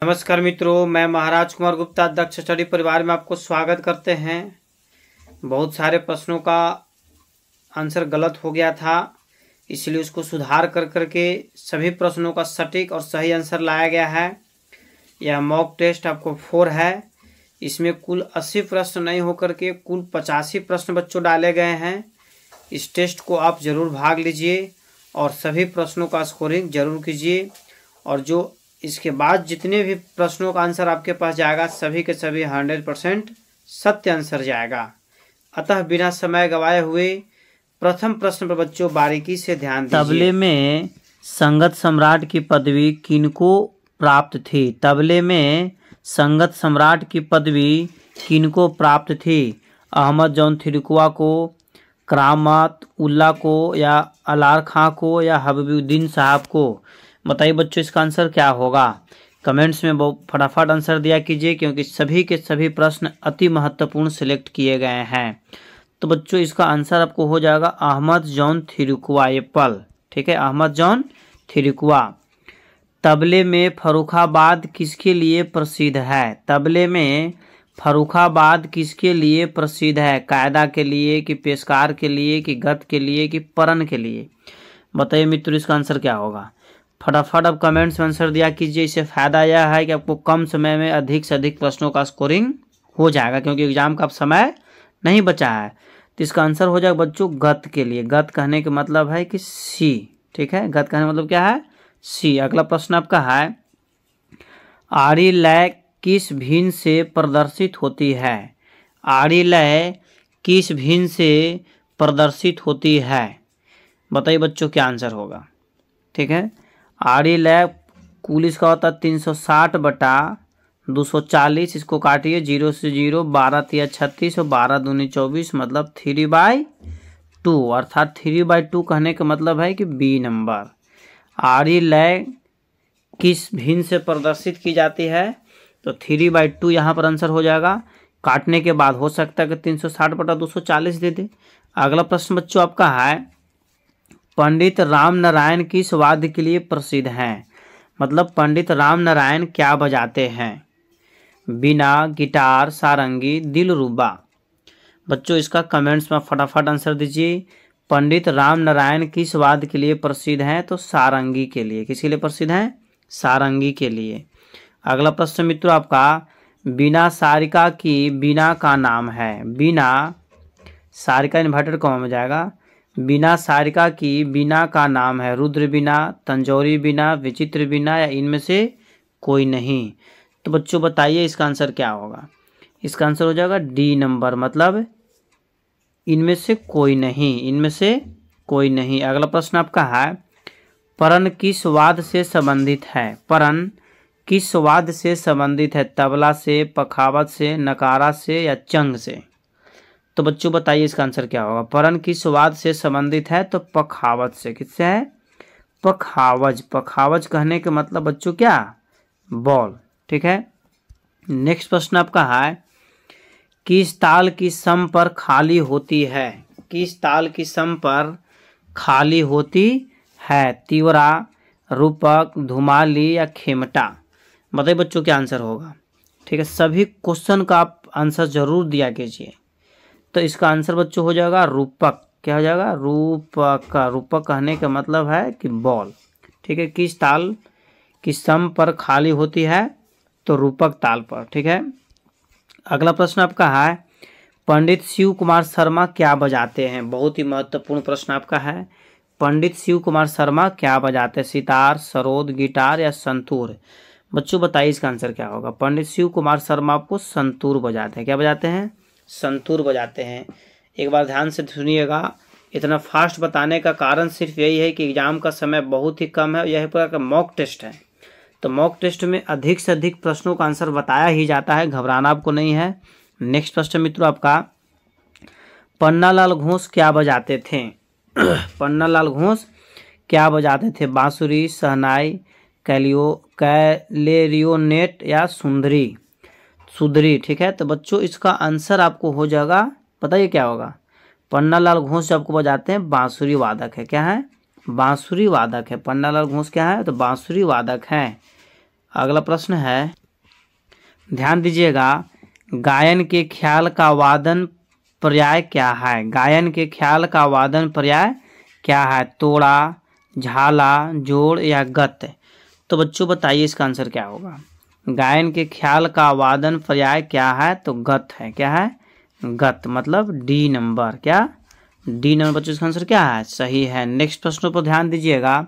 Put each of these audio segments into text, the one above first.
नमस्कार मित्रों, मैं महाराज कुमार गुप्ता दक्ष स्टडी परिवार में आपको स्वागत करते हैं। बहुत सारे प्रश्नों का आंसर गलत हो गया था, इसलिए उसको सुधार कर करके सभी प्रश्नों का सटीक और सही आंसर लाया गया है। यह मॉक टेस्ट आपको 4 है। इसमें कुल 80 प्रश्न नहीं होकर के कुल 85 प्रश्न बच्चों डाले गए हैं। इस टेस्ट को आप ज़रूर भाग लीजिए और सभी प्रश्नों का स्कोरिंग जरूर कीजिए। और जो इसके बाद जितने भी प्रश्नों का आंसर आपके पास जाएगा सभी के सभी 100% सत्य आंसर जाएगा। अतः बिना समय गवाए हुए प्रथम प्रश्न पर बच्चों बारीकी से ध्यान दीजिए। तबले में संगत सम्राट की पदवी किनको प्राप्त थी? तबले में संगत सम्राट की पदवी किनको प्राप्त थी? अहमद जौन थिरकुआ को, करामत उल्ला को, या अलार खां को, या हबीबुद्दीन साहब को? बताइए बच्चों, इसका आंसर क्या होगा? कमेंट्स में बहुत फटाफट आंसर दिया कीजिए, क्योंकि सभी के सभी प्रश्न अति महत्वपूर्ण सिलेक्ट किए गए हैं। तो बच्चों इसका आंसर आपको हो जाएगा अहमद जौन थिरकुआ, ये पल, ठीक है, अहमद जौन थिरकुआ। तबले में फर्रुखाबाद किसके लिए प्रसिद्ध है? तबले में फर्रुखाबाद किसके लिए प्रसिद्ध है? कायदा के लिए, कि पेशकार के लिए, कि गत के लिए, कि परन के लिए? बताइए मित्रों, इसका आंसर क्या होगा? फटाफट आप कमेंट्स में आंसर दिया कीजिए। इससे फ़ायदा यह है कि आपको कम समय में अधिक से अधिक प्रश्नों का स्कोरिंग हो जाएगा, क्योंकि एग्जाम का अब समय नहीं बचा है। तो इसका आंसर हो जाएगा बच्चों गत के लिए। गत कहने का मतलब है कि सी, ठीक है, गत कहने का मतलब क्या है? सी। अगला प्रश्न आपका है, आड़ी लय किस भिन्न से प्रदर्शित होती है? आड़ी लय किस भिन्न से प्रदर्शित होती है? बताइए बच्चों क्या आंसर होगा? ठीक है, आड़ी लय कुल इसका होता है 360 बटा 240। इसको काटिए 0 से 0, 12 तिया 36 और 12 दूनी 24, मतलब 3/2। अर्थात 3/2 कहने का मतलब है कि बी नंबर। आड़ी लय किस भिन्न से प्रदर्शित की जाती है? तो 3/2 यहाँ पर आंसर हो जाएगा। काटने के बाद हो सकता है कि 360 बटा 240 दे दे। अगला प्रश्न बच्चों आपका है, पंडित राम नारायण किस वाद्य के लिए प्रसिद्ध हैं? मतलब पंडित राम नारायण क्या बजाते हैं? बीना, गिटार, सारंगी, दिलरुबा? बच्चों इसका कमेंट्स में फटाफट आंसर दीजिए। पंडित राम नारायण किस वाद्य के लिए प्रसिद्ध हैं? तो सारंगी के लिए। किसके लिए प्रसिद्ध हैं? सारंगी के लिए। अगला प्रश्न मित्रों आपका, बीना सारिका की बीना का नाम है? बीना सारिका इन्वर्टेड कॉमा में जाएगा। बीना सारिका की बीना का नाम है रुद्र बीना, तंजौरी बीना, विचित्र बीना, या इनमें से कोई नहीं? तो बच्चों बताइए इसका आंसर क्या होगा? इसका आंसर हो जाएगा डी नंबर, मतलब इनमें से कोई नहीं, इनमें से कोई नहीं। अगला प्रश्न आपका है, परन किस वाद्य से संबंधित है? परन किस वाद्य से संबंधित है? तबला से, पखावत से, नकारा से, या चंग से? तो बच्चों बताइए इसका आंसर क्या होगा? परन किस वाद्य से संबंधित है? तो पखावज से। किससे है? पखावज। पखावज कहने का मतलब बच्चों क्या? बॉल, ठीक है। नेक्स्ट प्रश्न आपका है, किस ताल की सम पर खाली होती है? किस ताल की सम पर खाली होती है? तीवरा, रूपक, धुमाली, या खेमटा? बताइए बच्चों क्या आंसर होगा? ठीक है, सभी क्वेश्चन का आप आंसर जरूर दिया कीजिए। तो इसका आंसर बच्चों हो जाएगा रूपक। क्या हो जाएगा? रूपक। रूपक कहने का मतलब है कि बॉल, ठीक है। किस ताल की सम पर खाली होती है? तो रूपक ताल पर, ठीक है। अगला प्रश्न आपका है, पंडित शिव कुमार शर्मा क्या बजाते हैं? बहुत ही महत्वपूर्ण प्रश्न आपका है। पंडित शिव कुमार शर्मा क्या बजाते हैं? सितार, सरोद, गिटार, या संतूर? बच्चों बताइए इसका आंसर क्या होगा? पंडित शिव कुमार शर्मा आपको संतूर बजाते हैं। क्या बजाते हैं? संतूर बजाते हैं। एक बार ध्यान से सुनिएगा। इतना फास्ट बताने का कारण सिर्फ यही है कि एग्जाम का समय बहुत ही कम है। यह प्रकार का मॉक टेस्ट है, तो मॉक टेस्ट में अधिक से अधिक प्रश्नों का आंसर बताया ही जाता है, घबराना आपको नहीं है। नेक्स्ट प्रश्न मित्रों आपका, पन्नालाल घोष क्या बजाते थे? पन्नालाल घोष क्या बजाते थे? बांसुरी, शहनाई, कैलेरियोनेट, या सुंदरी? सुधरी, ठीक है। तो बच्चों इसका आंसर आपको हो जाएगा, बताइए क्या होगा? पन्नालाल घोष आपको बजाते हैं बांसुरी वादक है। क्या है? बांसुरी वादक है। पन्नालाल घोष क्या है? तो बांसुरी वादक है। अगला प्रश्न है, ध्यान दीजिएगा, गायन के ख्याल का वादन पर्याय क्या है? गायन के ख्याल का वादन पर्याय क्या है? तोड़ा, झाला, जोड़ या गत? तो बच्चों बताइए इसका आंसर क्या होगा। गायन के ख्याल का वादन पर्याय क्या है? तो गत है। क्या है? गत, मतलब डी नंबर। क्या? D number. बच्चों इसका आंसर क्या है? सही है। नेक्स्ट प्रश्नों पर ध्यान दीजिएगा,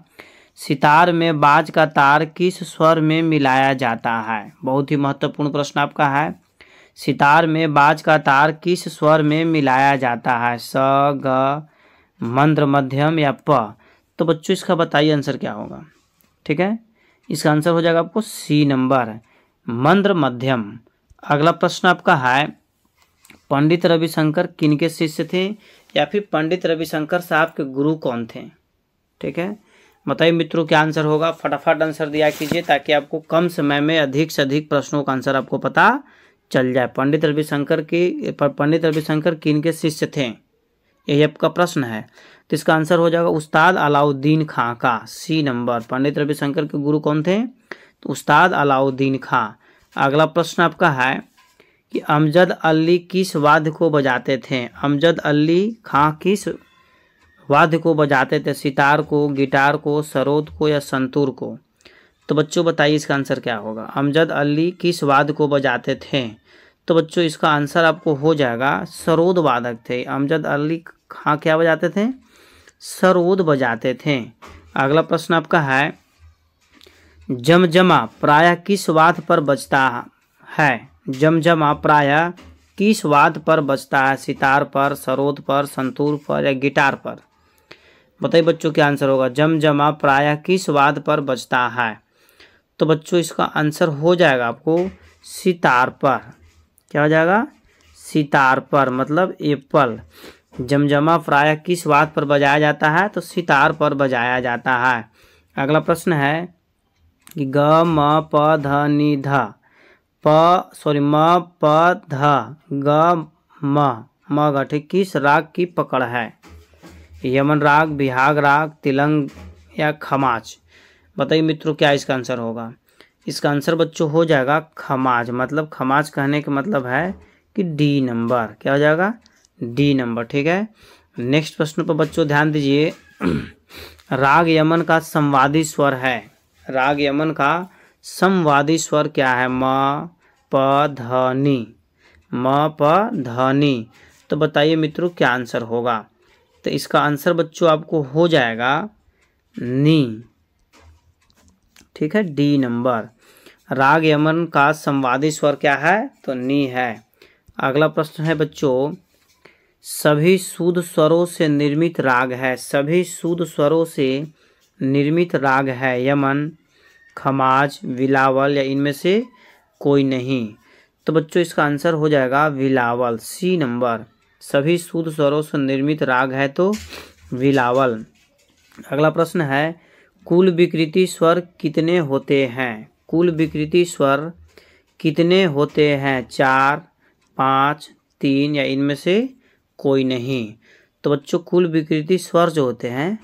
सितार में बाज का तार किस स्वर में मिलाया जाता है? बहुत ही महत्वपूर्ण प्रश्न आपका है। सितार में बाज का तार किस स्वर में मिलाया जाता है? स, ग, मंद्र, मध्यम या प? तो बच्चों इसका बताइए आंसर क्या होगा। ठीक है, इसका आंसर हो जाएगा आपको सी नंबर, मंद्र मध्यम। अगला प्रश्न आपका है, पंडित रविशंकर किनके शिष्य थे, या फिर पंडित रविशंकर साहब के गुरु कौन थे? ठीक है, बताइए मित्रों क्या आंसर होगा। फटाफट आंसर दिया कीजिए ताकि आपको कम समय में अधिक से अधिक प्रश्नों का आंसर आपको पता चल जाए। पंडित रविशंकर किनके शिष्य थे, यही आपका प्रश्न है। तो इसका आंसर हो जाएगा उस्ताद अलाउद्दीन खां का, सी नंबर। पंडित रविशंकर के गुरु कौन थे? तो उस्ताद अलाउद्दीन खां। अगला प्रश्न आपका है कि अमजद अली किस वाद्य को बजाते थे? अमजद अली खां किस वाद्य को बजाते थे? सितार को, गिटार को, सरोद को या संतूर को? तो बच्चों बताइए इसका आंसर क्या होगा। अमजद अली किस वाद्य को बजाते थे? तो बच्चों इसका आंसर आपको हो जाएगा सरोद वादक थे। अमजद अली खां क्या बजाते थे? सरोद बजाते थे। अगला प्रश्न आपका है, जमजमा प्रायः किस वाद्य पर बजता है? जमजमा प्रायः किस वाद्य पर बजता है? सितार पर, सरोद पर, संतूर पर या गिटार पर? बताइए बच्चों क्या आंसर होगा। जमजमा प्रायः किस वाद्य पर बजता है? तो बच्चों इसका आंसर हो जाएगा आपको सितार पर। क्या हो जाएगा? सितार पर, मतलब एप्पल। जमजमा प्रायः किस वाद्य पर बजाया जाता है? तो सितार पर बजाया जाता है। अगला प्रश्न है कि ग म प ध नि ध म प ध ग म ग ठीक किस राग की पकड़ है? यमन राग, बिहाग राग, तिलंग या खमाज? बताइए मित्रों क्या इसका आंसर होगा। इसका आंसर बच्चों हो जाएगा खमाज, मतलब खमाज कहने का मतलब है कि डी नंबर। क्या हो जाएगा? D number. ठीक है, नेक्स्ट प्रश्न पर बच्चों ध्यान दीजिए, राग यमन का संवादी स्वर है। राग यमन का संवादी स्वर क्या है? म प ध नि, म प ध नि। तो बताइए मित्रों क्या आंसर होगा। तो इसका आंसर बच्चों आपको हो जाएगा नी। ठीक है, डी नंबर। राग यमन का संवादी स्वर क्या है? तो नी है। अगला प्रश्न है बच्चों, सभी शुद्ध स्वरों से निर्मित राग है। सभी शुद्ध स्वरों से निर्मित राग है यमन, खमाज, बिलावल या इनमें से कोई नहीं? तो बच्चों इसका आंसर हो जाएगा बिलावल, सी नंबर। सभी शुद्ध स्वरों से निर्मित राग है तो बिलावल। अगला प्रश्न है, कुल विकृति स्वर कितने होते हैं? कुल विकृति स्वर कितने होते हैं? 4, 5, 3 या इनमें से कोई नहीं? तो बच्चों कुल विकृति स्वर जो होते हैं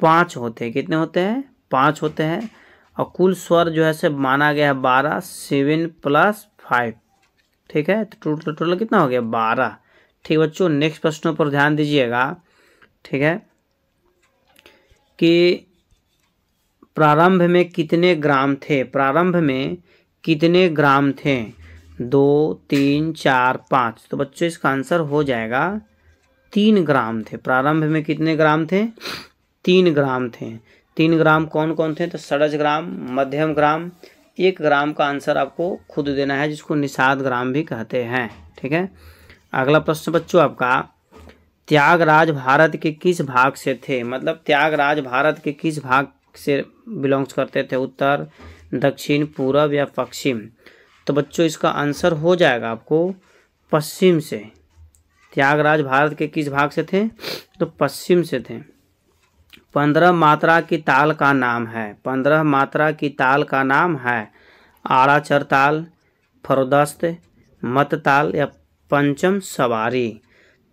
5 होते हैं। कितने होते हैं? 5 होते हैं। और कुल स्वर जो है से माना गया है 12, 7 + 5। ठीक है, तो टोटल कितना हो गया? 12। ठीक है बच्चों, नेक्स्ट प्रश्नों पर ध्यान दीजिएगा। ठीक है, कि प्रारंभ में कितने ग्राम थे? प्रारंभ में कितने ग्राम थे? 2, 3, 4, 5? तो बच्चों इसका आंसर हो जाएगा 3 ग्राम थे। प्रारंभ में कितने ग्राम थे? 3 ग्राम थे। 3 ग्राम कौन कौन थे? तो षडज ग्राम, मध्यम ग्राम, 1 ग्राम का आंसर आपको खुद देना है, जिसको निषाद ग्राम भी कहते हैं। ठीक है, अगला प्रश्न बच्चों आपका, त्यागराज भारत के किस भाग से थे? मतलब त्यागराज भारत के किस भाग से बिलोंग्स करते थे? उत्तर, दक्षिण, पूरब या पश्चिम? तो बच्चों इसका आंसर हो जाएगा आपको पश्चिम से। त्यागराज भारत के किस भाग से थे? तो पश्चिम से थे। 15 मात्रा की ताल का नाम है। 15 मात्रा की ताल का नाम है आड़ाचर ताल, फरोदस्त, मत ताल या पंचम सवारी?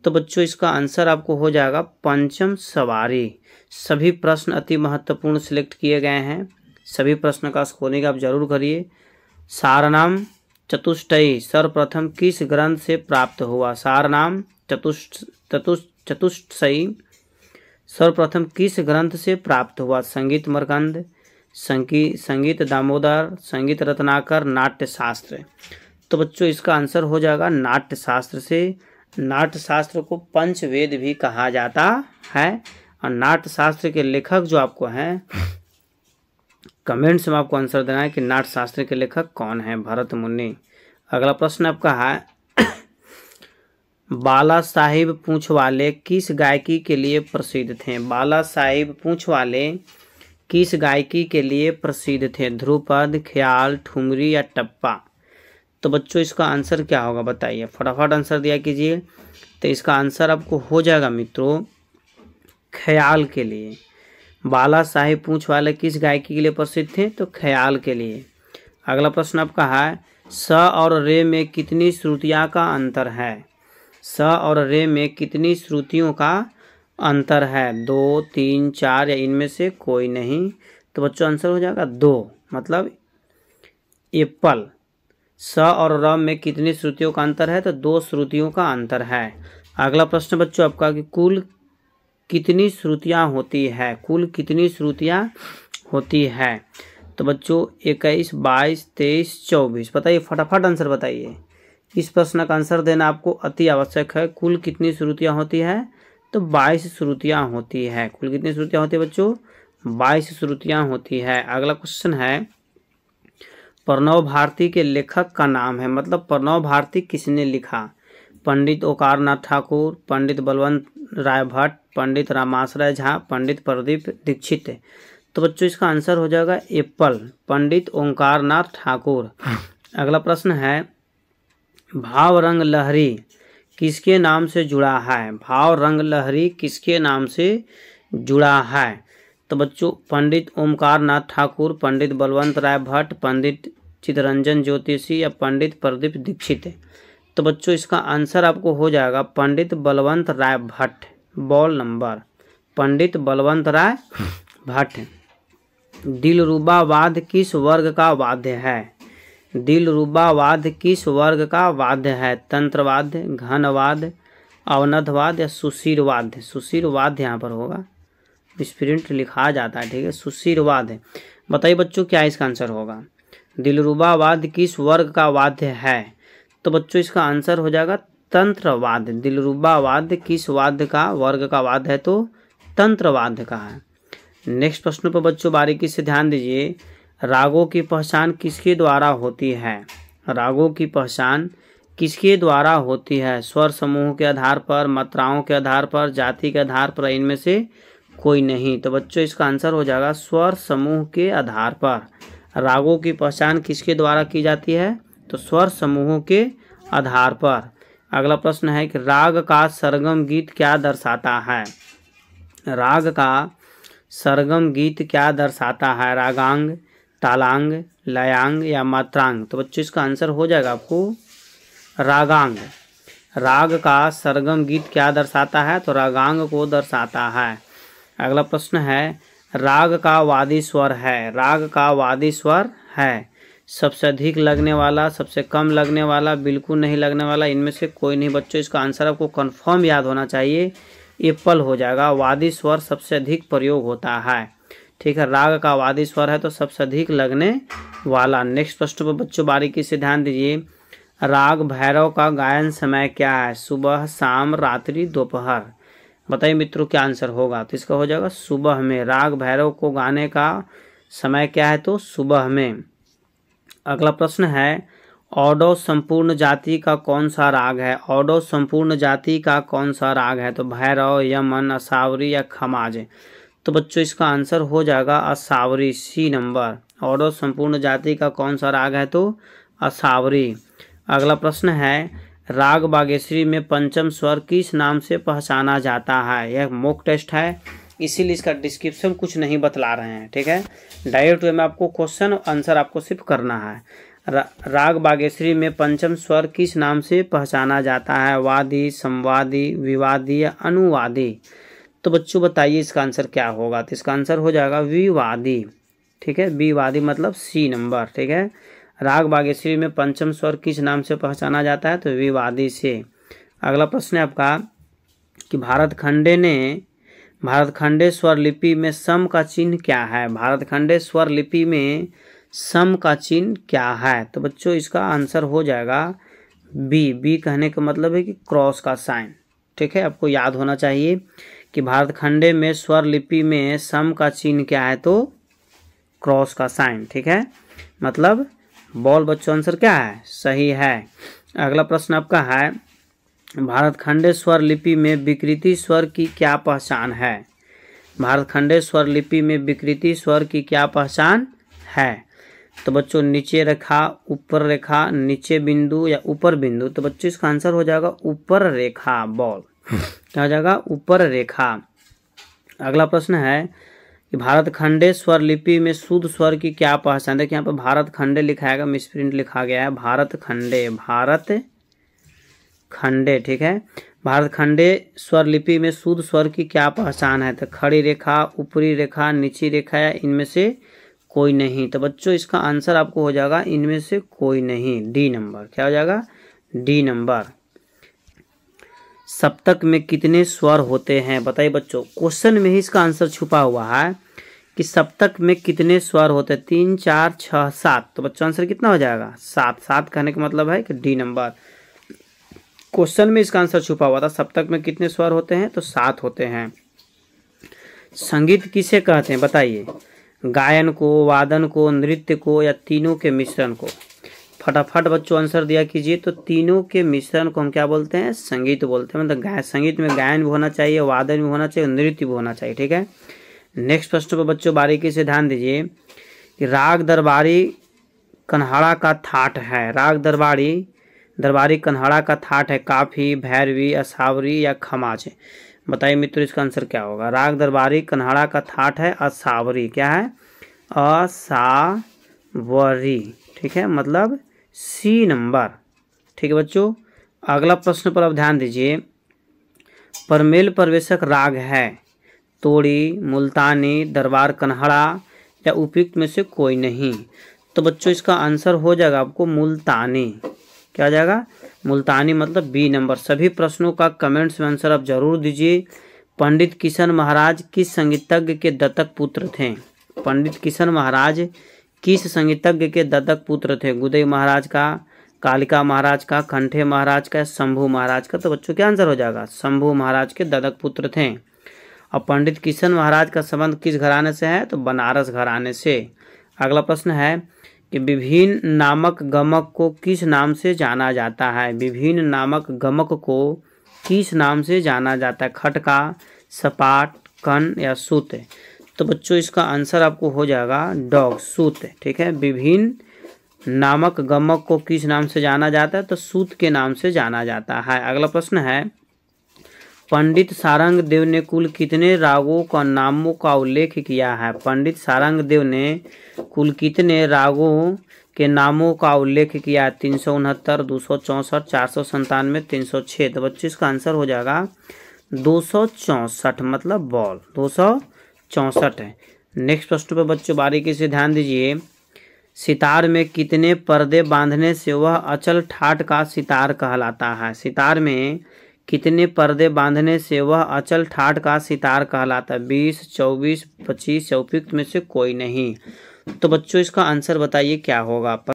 तो बच्चों इसका आंसर आपको हो जाएगा पंचम सवारी। सभी प्रश्न अति महत्वपूर्ण सिलेक्ट किए गए हैं। सभी प्रश्न का स्कोरिंग आप जरूर करिए। सारनाम चतुष्टयी सर्वप्रथम किस ग्रंथ से प्राप्त हुआ? सारनाम चतुष्टयी सर्वप्रथम किस ग्रंथ से प्राप्त हुआ? संगीत मर्कंद, संगीत दामोदर, संगीत रत्नाकर, नाट्य शास्त्र। तो बच्चों इसका आंसर हो जाएगा नाट्य शास्त्र से। नाट्य शास्त्र को पंचवेद भी कहा जाता है। और नाट्य शास्त्र के लेखक जो आपको हैं, कमेंट्स में आपको आंसर देना है कि नाट्य शास्त्र के लेखक कौन है? भरत मुनि। अगला प्रश्न आपका है बाला साहिब पूंछ वाले किस गायकी के लिए प्रसिद्ध थे? बाला साहिब पूंछ वाले किस गायकी के लिए प्रसिद्ध थे? ध्रुपद, ख्याल, ठुमरी या टप्पा? तो बच्चों इसका आंसर क्या होगा बताइए, फटाफट आंसर दिया कीजिए। तो इसका आंसर आपको हो जाएगा मित्रों ख्याल के लिए। बाला साहिब पूंछ वाले किस गायकी के लिए प्रसिद्ध थे? तो ख्याल के लिए। अगला प्रश्न आपका है स और रे में कितनी श्रुतियाँ का अंतर है? स और रे में कितनी श्रुतियों का अंतर है? 2, 3, 4 या इनमें से कोई नहीं। तो बच्चों आंसर हो जाएगा 2, मतलब एप्पल। स और र में कितनी श्रुतियों का अंतर है? तो 2 श्रुतियों का अंतर है। अगला प्रश्न बच्चों आपका कि कुल कितनी श्रुतियाँ होती है? कुल कितनी श्रुतियाँ होती है? तो बच्चों 21, 22, 23, 24। बताइए फटाफट आंसर बताइए। इस प्रश्न का आंसर देना आपको अति आवश्यक है। कुल कितनी श्रुतियाँ होती है? तो 22 श्रुतियाँ होती है। कुल कितनी श्रुतियाँ होती है बच्चों? 22 श्रुतियाँ होती है। अगला क्वेश्चन है प्रणव भारती के लेखक का नाम है, मतलब प्रणव भारती किसने लिखा? पंडित ओंकारनाथ ठाकुर, पंडित बलवंत राय भट्ट, पंडित रामाश्रय झा, पंडित प्रदीप दीक्षित। तो बच्चों इसका आंसर हो जाएगा एप्पल, पंडित ओंकारनाथ ठाकुर। अगला प्रश्न है भाव रंग लहरी किसके नाम से जुड़ा है? भाव रंग लहरी किसके नाम से जुड़ा है? तो बच्चों पंडित ओमकारनाथ ठाकुर, पंडित बलवंत राय भट्ट, पंडित चित्तरंजन ज्योतिषी या पंडित प्रदीप दीक्षित। तो बच्चों इसका आंसर आपको हो जाएगा पंडित बलवंत राय भट्ट। बॉल नंबर पंडित बलवंत राय भट्ट। दिलरुबा वाद्य किस वर्ग का वाद्य है? दिलरुबा वाद्य किस वर्ग का वाद्य है? तंत्रवाद्य, घनवाद्य, अवनधवाद्य या सुशीर वाद्य? सुशीर वाद्य यहाँ पर होगा, स्प्रिंट लिखा जाता है, ठीक है। सुशीर वाद्य। बताइए बच्चों क्या इसका आंसर होगा? दिलरुबा वाद्य किस वर्ग का वाद्य है? तो बच्चों इसका आंसर हो जाएगा तंत्र वाद्य। दिलरुबा वाद्य किस वाद्य का वर्ग का वाद्य है? तो तंत्र वाद्य का है। नेक्स्ट प्रश्न पर बच्चों बारीकी से ध्यान दीजिए। रागों की पहचान किसके द्वारा होती है? रागों की पहचान किसके द्वारा होती है? स्वर समूह के आधार पर, मात्राओं के आधार पर, जाति के आधार पर, इनमें से कोई नहीं। तो बच्चों इसका आंसर हो जाएगा स्वर समूह के आधार पर। रागों की पहचान किसके द्वारा की जाती है? तो स्वर समूहों के आधार पर। अगला प्रश्न है कि राग का सरगम गीत क्या दर्शाता है? राग का सरगम गीत क्या दर्शाता है? रागांग, तालांग, लयांग या मात्रांग? तो बच्चों इसका आंसर हो जाएगा आपको रागांग। राग का सरगम गीत क्या दर्शाता है? तो रागांग को दर्शाता है। अगला प्रश्न है राग का वादी स्वर है? राग का वादी स्वर है। सबसे अधिक लगने वाला, सबसे कम लगने वाला, बिल्कुल नहीं लगने वाला, इनमें से कोई नहीं। बच्चों इसका आंसर आपको कंफर्म याद होना चाहिए, एप्पल हो जाएगा। वादी स्वर सबसे अधिक प्रयोग होता है, ठीक है। राग का वादी स्वर है तो सबसे अधिक लगने वाला। नेक्स्ट प्रश्न पर बच्चों बारीकी से ध्यान दीजिए। राग भैरव का गायन समय क्या है? सुबह, शाम, रात्रि, दोपहर? बताइए मित्रों क्या आंसर होगा? तो इसका हो जाएगा सुबह में। राग भैरव को गाने का समय क्या है? तो सुबह में। अगला प्रश्न है औडो संपूर्ण जाति का कौन सा राग है? औडो संपूर्ण जाति का कौन सा राग है? तो भैरव, यमन, असावरी या खमाज? तो बच्चों इसका आंसर हो जाएगा असावरी, सी नंबर। औडो संपूर्ण जाति का कौन सा राग है? तो असावरी। अगला प्रश्न है राग बागेश्वरी में पंचम स्वर किस नाम से पहचाना जाता है? यह मॉक टेस्ट है, इसीलिए इसका डिस्क्रिप्शन कुछ नहीं बतला रहे हैं, ठीक है। डायरेक्ट वे में आपको क्वेश्चन आंसर आपको सिर्फ करना है। राग बागेश्वरी में पंचम स्वर किस नाम से पहचाना जाता है? वादी, संवादी, विवादी या अनुवादी? तो बच्चों बताइए इसका आंसर क्या होगा? तो इसका आंसर हो जाएगा विवादी। ठीक है, बी वादी मतलब सी नंबर। ठीक है, राग बागेश्वरी में पंचम स्वर किस नाम से पहचाना जाता है? तो वी वादी से। अगला प्रश्न है आपका कि भारतखंडे स्वर लिपि में सम का चिन्ह क्या है? भारतखंडे स्वर लिपि में सम का चिन्ह क्या है? तो बच्चों इसका आंसर हो जाएगा बी। बी कहने का मतलब है कि क्रॉस का साइन। ठीक है, आपको याद होना चाहिए कि भारतखंडे में स्वर लिपि में सम का चिन्ह क्या है? तो क्रॉस का साइन। ठीक है, मतलब बॉल बच्चों आंसर क्या है? सही है। अगला प्रश्न आपका है भारतखंडे स्वर लिपि में विकृति स्वर की क्या पहचान है? भारतखंडे स्वर लिपि में विकृति स्वर की क्या पहचान है? तो बच्चों नीचे रेखा, ऊपर रेखा, नीचे बिंदु या ऊपर बिंदु। तो बच्चों इसका आंसर हो जाएगा ऊपर रेखा। बॉल क्या हो जाएगा? ऊपर रेखा। अगला प्रश्न है कि भारतखंडे स्वर लिपि में शुद्ध स्वर की क्या पहचान? देखिए यहाँ पर भारतखंडे लिखा है, मिसप्रिंट लिखा गया है भारतखंडे। ठीक है, भारतखंडे स्वर लिपि में शुद्ध स्वर की क्या पहचान है? तो खड़ी रेखा, ऊपरी रेखा, नीची रेखा या इनमें से कोई नहीं। तो बच्चों इसका आंसर आपको हो जाएगा इनमें से कोई नहीं, डी नंबर। क्या हो जाएगा? D number. सप्तक में कितने स्वर होते हैं? बताइए बच्चों, क्वेश्चन में ही इसका आंसर छुपा हुआ है कि सप्तक में कितने स्वर होते हैं? 3, 4, 6, 7। तो बच्चों आंसर कितना हो जाएगा? 7। 7 कहने का मतलब है कि डी नंबर। क्वेश्चन में इसका आंसर छुपा हुआ था सप्तक में कितने स्वर होते हैं? तो 7 होते हैं। संगीत किसे कहते हैं? बताइए। गायन को, वादन को, नृत्य को या तीनों के मिश्रण को? फटाफट बच्चों आंसर दिया कीजिए। तो तीनों के मिश्रण को हम क्या बोलते हैं? संगीत बोलते हैं। मतलब संगीत में गायन भी होना चाहिए, वादन भी होना चाहिए, नृत्य भी होना चाहिए। ठीक है, नेक्स्ट प्रश्न पर बच्चों बारीकी से ध्यान दीजिए कि राग दरबारी कन्हाड़ा का थाट है। राग दरबारी कन्हाड़ा का थाट है काफी, भैरवी, असावरी या खमाज? बताइए मित्रों इसका आंसर क्या होगा? राग दरबारी कन्हाड़ा का थाट है असावरी। क्या है? असावरी। ठीक है, मतलब सी नंबर। ठीक है बच्चों, अगला प्रश्न पर अब ध्यान दीजिए। परमेल प्रवेशक राग है तोड़ी, मुल्तानी, दरबार कन्हाड़ा या उपयुक्त में से कोई नहीं? तो बच्चों इसका आंसर हो जाएगा आपको मुल्तानी। क्या हो जाएगा? मुल्तानी, मतलब बी नंबर। सभी प्रश्नों का कमेंट्स में आंसर आप जरूर दीजिए। पंडित किशन महाराज किस संगीतज्ञ के दत्तक पुत्र थे? पंडित किशन महाराज किस संगीतज्ञ के दत्तक पुत्र थे? गुदई महाराज का, कालिका महाराज का, कंठे महाराज का, शंभू महाराज का? तो बच्चों क्या आंसर हो जाएगा? शंभू महाराज के दत्तक पुत्र थे। और पंडित किशन महाराज का संबंध किस घराने से है? तो बनारस घराने से। अगला प्रश्न है कि विभिन्न नामक गमक को किस नाम से जाना जाता है? विभिन्न नामक गमक को किस नाम से जाना जाता है? खटका, सपाट, कन या सूत? तो बच्चों इसका आंसर आपको हो जाएगा डॉग, सूत। ठीक है, विभिन्न नामक गमक को किस नाम से जाना जाता है? तो सूत के नाम से जाना जाता है। अगला प्रश्न है पंडित सारंग देव ने कुल कितने रागों का नामों का उल्लेख किया है? पंडित सारंग देव ने कुल कितने रागों के नामों का उल्लेख किया? 369, 264, 497, 306? तो बच्चों इसका आंसर हो जाएगा 264, मतलब बॉल 264 है। नेक्स्ट प्रश्न पर बच्चों बारीकी से ध्यान दीजिए। सितार में कितने पर्दे बांधने से वह अचल ठाट का सितार कहलाता है? सितार में कितने पर्दे बांधने से वह अचल ठाट का सितार कहलाता है? 20, 24, 25 या उपयुक्त में से कोई नहीं? तो बच्चों इसका आंसर बताइए क्या होगा?